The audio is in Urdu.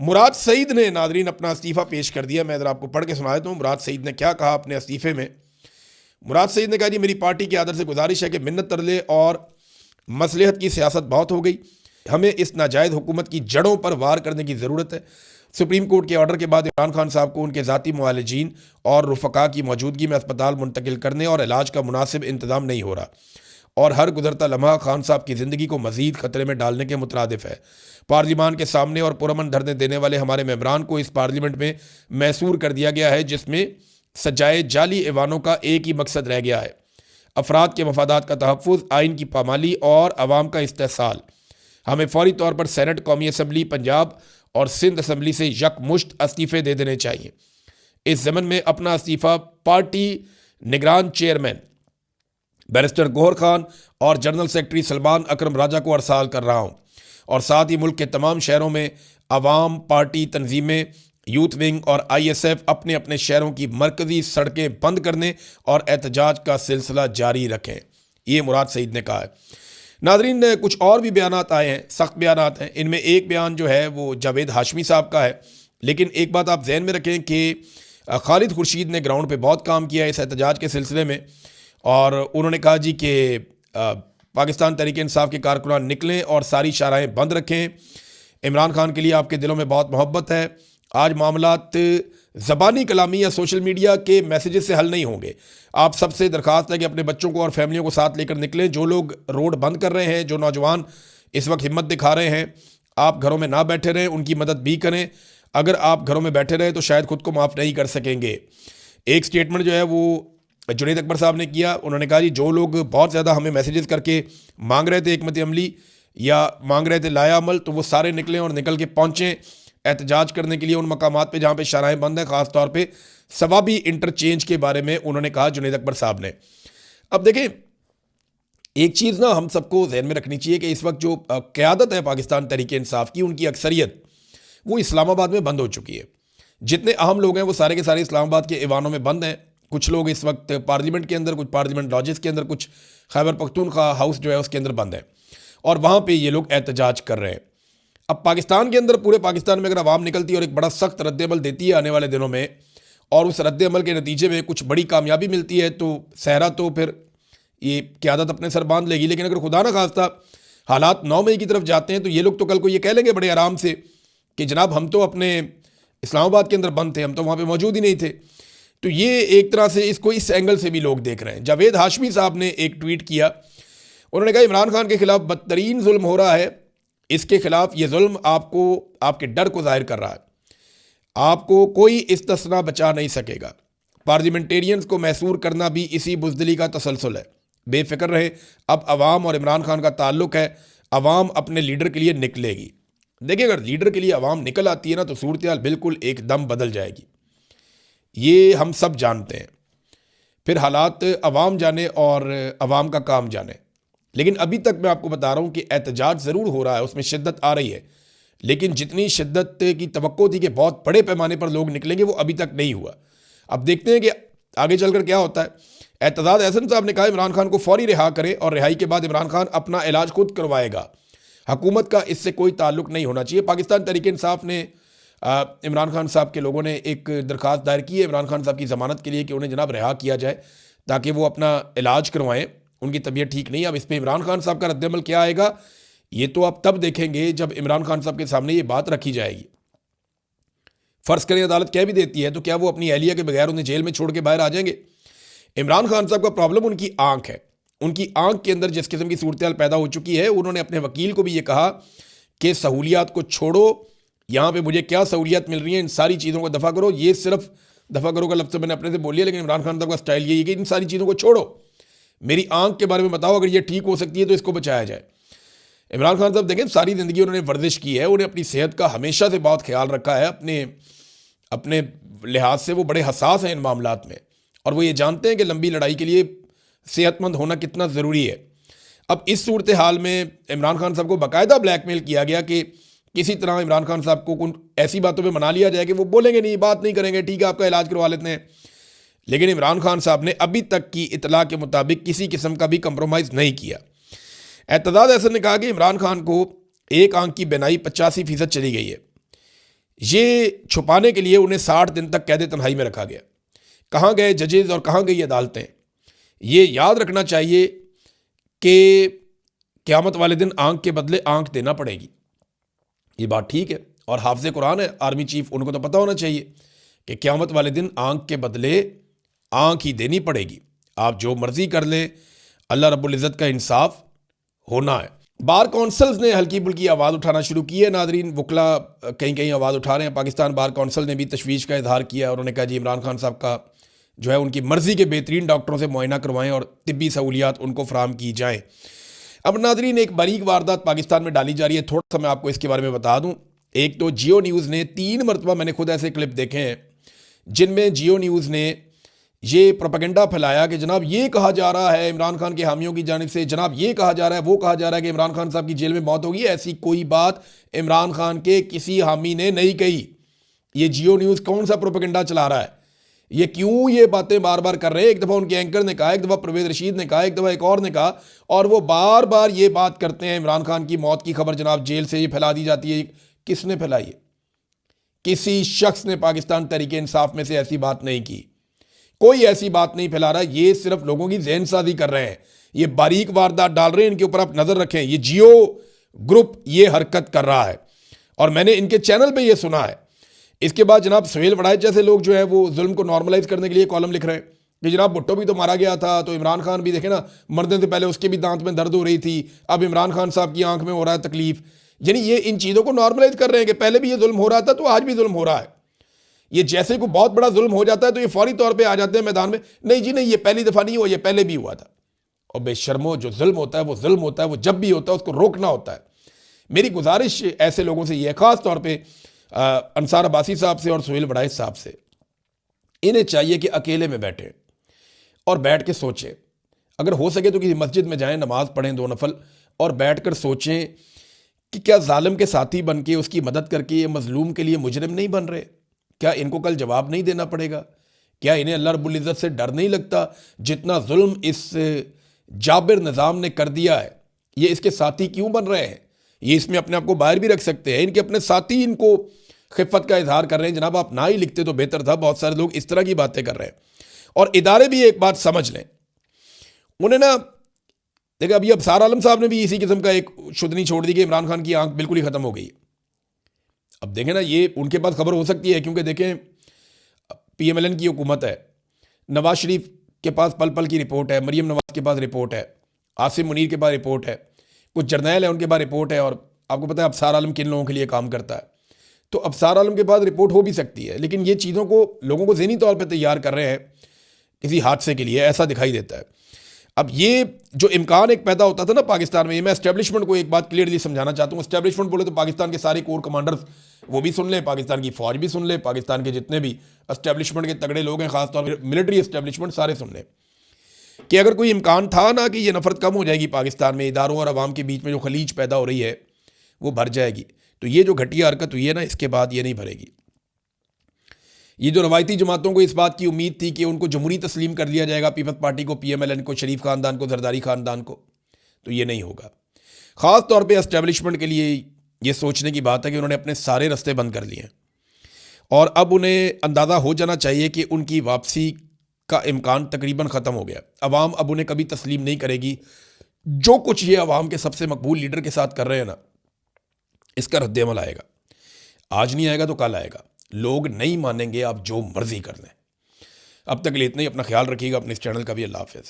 مراد سعید نے ناظرین اپنا استعفیٰ پیش کر دیا. میں ذرا آپ کو پڑھ کے سنا دیتا ہوں مراد سعید نے کیا کہا اپنے استعفے میں. مراد سعید نے کہا جی میری پارٹی کی عادر سے گزارش ہے کہ منت ترلے اور مصلحت کی سیاست بہت ہو گئی. ہمیں اس ناجائز حکومت کی جڑوں پر وار کرنے کی ضرورت ہے. سپریم کورٹ کے آرڈر کے بعد عمران خان صاحب کو ان کے ذاتی معالجین اور رفقا کی موجودگی میں اسپتال منتقل کرنے اور علاج کا مناسب انتظام نہیں ہو رہا اور ہر گزرتا لمحہ خان صاحب کی زندگی کو مزید خطرے میں ڈالنے کے مترادف ہے. پارلیمان کے سامنے اور پرامن دھرنے دینے والے ہمارے ممبران کو اس پارلیمنٹ میں محصور کر دیا گیا ہے جس میں سجائے جعلی ایوانوں کا ایک ہی مقصد رہ گیا ہے: افراد کے مفادات کا تحفظ، آئین کی پامالی اور عوام کا استحصال. ہمیں فوری طور پر سینٹ، قومی اسمبلی پنجاب اور سندھ اسمبلی سے یکمشت استعفے دے دینے چاہیے. اس ضمن میں اپنا استعفیٰ پارٹی نگران چیئرمین بیرسٹر گوہر خان اور جنرل سیکرٹری سلمان اکرم راجہ کو ارسال کر رہا ہوں، اور ساتھ ہی ملک کے تمام شہروں میں عوام، پارٹی تنظیمیں، یوتھ ونگ اور آئی ایس ایف اپنے اپنے شہروں کی مرکزی سڑکیں بند کرنے اور احتجاج کا سلسلہ جاری رکھیں. یہ مراد سعید نے کہا ہے. ناظرین کچھ اور بھی بیانات آئے ہیں، سخت بیانات ہیں. ان میں ایک بیان جو ہے وہ جاوید ہاشمی صاحب کا ہے. لیکن ایک بات آپ ذہن میں رکھیں کہ خالد خورشید نے گراؤنڈ پہ بہت کام کیا ہے اس احتجاج کے سلسلے میں، اور انہوں نے کہا جی کہ پاکستان تحریک انصاف کے کارکنان نکلیں اور ساری شاہراہیں بند رکھیں. عمران خان کے لیے آپ کے دلوں میں بہت محبت ہے. آج معاملات زبانی کلامی یا سوشل میڈیا کے میسیجز سے حل نہیں ہوں گے. آپ سب سے درخواست ہے کہ اپنے بچوں کو اور فیملیوں کو ساتھ لے کر نکلیں. جو لوگ روڈ بند کر رہے ہیں، جو نوجوان اس وقت ہمت دکھا رہے ہیں، آپ گھروں میں نہ بیٹھے رہیں، ان کی مدد بھی کریں. اگر آپ گھروں میں بیٹھے رہے تو شاید خود کو معاف نہیں کر سکیں گے. ایک سٹیٹمنٹ جو ہے وہ جنید اکبر صاحب نے کیا. انہوں نے کہا جی جو لوگ بہت زیادہ ہمیں میسیجز کر کے مانگ رہے تھے حکمت عملی یا مانگ رہے تھے لایا عمل، تو وہ سارے نکلیں اور نکل کے پہنچیں احتجاج کرنے کے لیے ان مقامات پہ جہاں پہ شاہراہیں بند ہیں، خاص طور پہ ثوابی انٹرچینج کے بارے میں انہوں نے کہا جنید اکبر صاحب نے. اب دیکھیں ایک چیز نا ہم سب کو ذہن میں رکھنی چاہیے کہ اس وقت جو قیادت ہے پاکستان تحریک انصاف کی، ان کی اکثریت وہ اسلام آباد میں بند ہو چکی ہے. جتنے اہم لوگ ہیں وہ سارے کے سارے اسلام آباد کے ایوانوں میں بند ہیں. کچھ لوگ اس وقت پارلیمنٹ کے اندر، کچھ پارلیمنٹ لاجز کے اندر، کچھ خیبر پختونخوا ہاؤس جو ہے اس کے اندر بند ہے، اور وہاں پہ یہ لوگ احتجاج کر رہے ہیں. اب پاکستان کے اندر، پورے پاکستان میں اگر عوام نکلتی ہے اور ایک بڑا سخت رد عمل دیتی ہے آنے والے دنوں میں، اور اس رد عمل کے نتیجے میں کچھ بڑی کامیابی ملتی ہے، تو صحرا تو پھر یہ قیادت اپنے سر باندھ لے گی. لیکن اگر خدا نہ خواستہ حالات 9 مئی کی طرف جاتے ہیں تو یہ لوگ تو کل کو یہ کہہ لیں گے بڑے آرام سے کہ جناب ہم تو اپنے اسلام آباد کے اندر بند تھے، ہم تو وہاں پہ موجود ہی نہیں تھے. تو یہ ایک طرح سے اس کو اس اینگل سے بھی لوگ دیکھ رہے ہیں. جاوید ہاشمی صاحب نے ایک ٹویٹ کیا. انہوں نے کہا عمران خان کے خلاف بدترین ظلم ہو رہا ہے. اس کے خلاف یہ ظلم آپ کو، آپ کے ڈر کو ظاہر کر رہا ہے. آپ کو کوئی استثنا بچا نہیں سکے گا. پارلیمنٹیرینز کو محصور کرنا بھی اسی بزدلی کا تسلسل ہے. بے فکر رہے. اب عوام اور عمران خان کا تعلق ہے. عوام اپنے لیڈر کے لیے نکلے گی. دیکھیں اگر لیڈر کے لیے عوام نکل آتی ہے نا تو صورتحال بالکل ایک دم بدل جائے گی. یہ ہم سب جانتے ہیں. پھر حالات عوام جانے اور عوام کا کام جانے. لیکن ابھی تک میں آپ کو بتا رہا ہوں کہ احتجاج ضرور ہو رہا ہے، اس میں شدت آ رہی ہے، لیکن جتنی شدت کی توقع تھی کہ بہت بڑے پیمانے پر لوگ نکلیں گے وہ ابھی تک نہیں ہوا. اب دیکھتے ہیں کہ آگے چل کر کیا ہوتا ہے. اعتزاز احسن صاحب نے کہا عمران خان کو فوری رہا کرے، اور رہائی کے بعد عمران خان اپنا علاج خود کروائے گا. حکومت کا اس سے کوئی تعلق نہیں ہونا چاہیے. پاکستان تحریک انصاف نے عمران خان صاحب کے لوگوں نے ایک درخواست دائر کی ہے عمران خان صاحب کی ضمانت کے لیے کہ انہیں جناب رہا کیا جائے تاکہ وہ اپنا علاج کروائیں. ان کی طبیعت ٹھیک نہیں ہے. اب اس پہ عمران خان صاحب کا رد عمل کیا آئے گا یہ تو آپ تب دیکھیں گے جب عمران خان صاحب کے سامنے یہ بات رکھی جائے گی. فرض کریں عدالت کہہ بھی دیتی ہے تو کیا وہ اپنی اہلیہ کے بغیر انہیں جیل میں چھوڑ کے باہر آ جائیں گے؟ عمران خان صاحب کا پرابلم ان کی آنکھ ہے. ان کی آنکھ کے اندر جس قسم کی صورتحال پیدا ہو چکی ہے، انہوں نے اپنے وکیل کو بھی یہ کہا کہ سہولیات کو چھوڑو، یہاں پہ مجھے کیا سہولیات مل رہی ہیں، ان ساری چیزوں کو دفع کرو. یہ صرف دفع کرو کا لفظ میں نے اپنے سے بول لیا، لیکن عمران خان صاحب کا سٹائل یہی ہے کہ ان ساری چیزوں کو چھوڑو، میری آنکھ کے بارے میں بتاؤ، اگر یہ ٹھیک ہو سکتی ہے تو اس کو بچایا جائے. عمران خان صاحب دیکھیں ساری زندگی انہوں نے ورزش کی ہے، انہیں اپنی صحت کا ہمیشہ سے بہت خیال رکھا ہے. اپنے لحاظ سے وہ بڑے حساس ہیں ان معاملات میں، اور وہ یہ جانتے ہیں کہ لمبی لڑائی کے لیے صحت مند ہونا کتنا ضروری ہے. اب اس صورتحال میں عمران خان صاحب کو باقاعدہ بلیک میل کیا گیا کہ کسی طرح عمران خان صاحب کو ایسی باتوں پہ منا لیا جائے کہ وہ بولیں گے نہیں، بات نہیں کریں گے، ٹھیک ہے آپ کا علاج کروا لیتے ہیں. لیکن عمران خان صاحب نے ابھی تک کی اطلاع کے مطابق کسی قسم کا بھی کمپرومائز نہیں کیا. اعتزاز احسن نے کہا کہ عمران خان کو ایک آنکھ کی بینائی 85% چلی گئی ہے. یہ چھپانے کے لیے انہیں 60 دن تک قید تنہائی میں رکھا گیا۔ کہاں گئے ججز اور کہاں گئی عدالتیں؟ یہ یاد رکھنا چاہیے کہ قیامت والے دن آنکھ کے بدلے آنکھ دینا پڑے گی۔ یہ بات ٹھیک ہے، اور حافظ قرآن ہے آرمی چیف، ان کو تو پتہ ہونا چاہیے کہ قیامت والے دن آنکھ کے بدلے آنکھ ہی دینی پڑے گی۔ آپ جو مرضی کر لیں، اللہ رب العزت کا انصاف ہونا ہے۔ بار کونسلز نے ہلکی پھلکی آواز اٹھانا شروع کی ہے ناظرین، وکلا کہیں کہیں آواز اٹھا رہے ہیں۔ پاکستان بار کونسل نے بھی تشویش کا اظہار کیا، اور انہوں نے کہا جی عمران خان صاحب کا جو ہے ان کی مرضی کے بہترین ڈاکٹروں سے معائنہ کروائیں اور طبی سہولیات ان کو فراہم کی جائیں۔ اب ناظرین ایک باریک واردات پاکستان میں ڈالی جا رہی ہے، تھوڑا سا میں آپ کو اس کے بارے میں بتا دوں۔ ایک تو جیو نیوز نے 3 مرتبہ، میں نے خود ایسے کلپ دیکھے ہیں جن میں جیو نیوز نے یہ پروپیگنڈا پھیلایا کہ جناب یہ کہا جا رہا ہے عمران خان کے حامیوں کی جانب سے، جناب یہ کہا جا رہا ہے، وہ کہا جا رہا ہے کہ عمران خان صاحب کی جیل میں موت ہوگی۔ ایسی کوئی بات عمران خان کے کسی حامی نے نہیں کہی۔ یہ جیو نیوز کون سا پروپیگنڈا چلا رہا ہے؟ یہ کیوں یہ باتیں بار بار کر رہے ہیں؟ ایک دفعہ ان کے اینکر نے کہا، ایک دفعہ پرویز رشید نے کہا، ایک دفعہ ایک اور نے کہا، اور وہ بار بار یہ بات کرتے ہیں عمران خان کی موت کی خبر جناب جیل سے یہ پھیلا دی جاتی ہے۔ کس نے پھیلائی ہے؟ کسی شخص نے پاکستان تحریک انصاف میں سے ایسی بات نہیں کی، کوئی ایسی بات نہیں پھیلا رہا۔ یہ صرف لوگوں کی ذہن سازی کر رہے ہیں، یہ باریک واردات ڈال رہے ہیں، ان کے اوپر آپ نظر رکھیں۔ یہ جیو گروپ یہ حرکت کر رہا ہے، اور میں نے ان کے چینل پہ یہ سنا ہے۔ اس کے بعد جناب سہیل وڑائچ جیسے لوگ جو ہے وہ ظلم کو نارملائز کرنے کے لیے کالم لکھ رہے ہیں کہ جناب بھٹو بھی تو مارا گیا تھا، تو عمران خان بھی دیکھیں نا، مرنے سے پہلے اس کے بھی دانت میں درد ہو رہی تھی، اب عمران خان صاحب کی آنکھ میں ہو رہا ہے تکلیف۔ یعنی یہ ان چیزوں کو نارملائز کر رہے ہیں کہ پہلے بھی یہ ظلم ہو رہا تھا تو آج بھی ظلم ہو رہا ہے۔ یہ جیسے کوئی بہت بڑا ظلم ہو جاتا ہے تو یہ فوری طور پہ آ جاتے ہیں میدان میں، نہیں جی نہیں، یہ پہلی دفعہ نہیں ہوا، یہ پہلے بھی ہوا تھا۔ اور بے شرمو، جو ظلم ہوتا ہے وہ ظلم ہوتا ہے، وہ جب بھی ہوتا ہے اس کو روکنا ہوتا ہے۔ میری گزارش ایسے لوگوں سے یہ ہے، خاص طور پہ انصار عباسی صاحب سے اور سہیل وڑائچ صاحب سے، انہیں چاہیے کہ اکیلے میں بیٹھیں اور بیٹھ کے سوچیں۔ اگر ہو سکے تو کسی مسجد میں جائیں، نماز پڑھیں 2 نفل، اور بیٹھ کر سوچیں کہ کیا ظالم کے ساتھی بن کے اس کی مدد کر کے یہ مظلوم کے لیے مجرم نہیں بن رہے؟ کیا ان کو کل جواب نہیں دینا پڑے گا؟ کیا انہیں اللہ رب العزت سے ڈر نہیں لگتا؟ جتنا ظلم اس جابر نظام نے کر دیا ہے، یہ اس کے ساتھی کیوں بن رہے ہیں؟ یہ اس میں اپنے آپ کو باہر بھی رکھ سکتے ہیں۔ ان کے اپنے ساتھی ان کو خفت کا اظہار کر رہے ہیں، جناب آپ نہ ہی لکھتے تو بہتر تھا۔ بہت سارے لوگ اس طرح کی باتیں کر رہے ہیں، اور ادارے بھی ایک بات سمجھ لیں، انہیں نا دیکھیں، ابھی ابصار عالم صاحب نے بھی اسی قسم کا ایک شدنی چھوڑ دی کہ عمران خان کی آنکھ بالکل ہی ختم ہو گئی۔ اب دیکھیں نا، یہ ان کے پاس خبر ہو سکتی ہے، کیونکہ دیکھیں پی ایم ایل این کی حکومت ہے، نواز شریف کے پاس پل پل کی رپورٹ ہے، مریم نواز کے پاس رپورٹ ہے، عاصم منیر کے پاس رپورٹ ہے، کچھ جرنیل ہیں ان کے پاس رپورٹ ہے، اور آپ کو پتہ ہے ابصار عالم کن لوگوں کے لیے کام کرتا ہے، تو ابصار عالم کے پاس رپورٹ ہو بھی سکتی ہے۔ لیکن یہ چیزوں کو لوگوں کو ذہنی طور پہ تیار کر رہے ہیں کسی حادثے کے لیے، ایسا دکھائی دیتا ہے۔ اب یہ جو امکان ایک پیدا ہوتا تھا نا پاکستان میں، یہ میں اسٹیبلشمنٹ کو ایک بات کلیئرلی سمجھانا چاہتا ہوں۔ اسٹیبلشمنٹ بولے تو پاکستان کے سارے کور کمانڈرز وہ بھی سن لیں، پاکستان کی فوج بھی سن لیں، پاکستان کے جتنے بھی اسٹیبلشمنٹ کے تگڑے لوگ ہیں، خاص طور پر ملٹری اسٹیبلشمنٹ، سارے سن لیں کہ اگر کوئی امکان تھا نا کہ یہ نفرت کم ہو جائے گی پاکستان میں، اداروں اور عوام کے بیچ میں جو خلیج پیدا ہو رہی ہے وہ بھر جائے گی، تو یہ جو گھٹیا حرکت ہوئی ہے نا، اس کے بعد یہ نہیں بھرے گی۔ یہ جو روایتی جماعتوں کو اس بات کی امید تھی کہ ان کو جمہوری تسلیم کر دیا جائے گا، پیپلز پارٹی کو، پی ایم ایل این کو، شریف خاندان کو، زرداری خاندان کو، تو یہ نہیں ہوگا۔ خاص طور پہ اسٹیبلشمنٹ کے لیے یہ سوچنے کی بات ہے کہ انہوں نے اپنے سارے رستے بند کر لیے ہیں، اور اب انہیں اندازہ ہو جانا چاہیے کہ ان کی واپسی کا امکان تقریباً ختم ہو گیا۔ عوام اب انہیں کبھی تسلیم نہیں کرے گی۔ جو کچھ یہ عوام کے سب سے مقبول لیڈر کے ساتھ کر رہے ہیں نا، اس کا رد عمل آئے گا، آج نہیں آئے گا تو کل آئے گا۔ لوگ نہیں مانیں گے، آپ جو مرضی کر لیں۔ اب تک لیے اتنا ہی، اپنا خیال رکھیے گا، اپنے اس چینل کا بھی۔ اللہ حافظ۔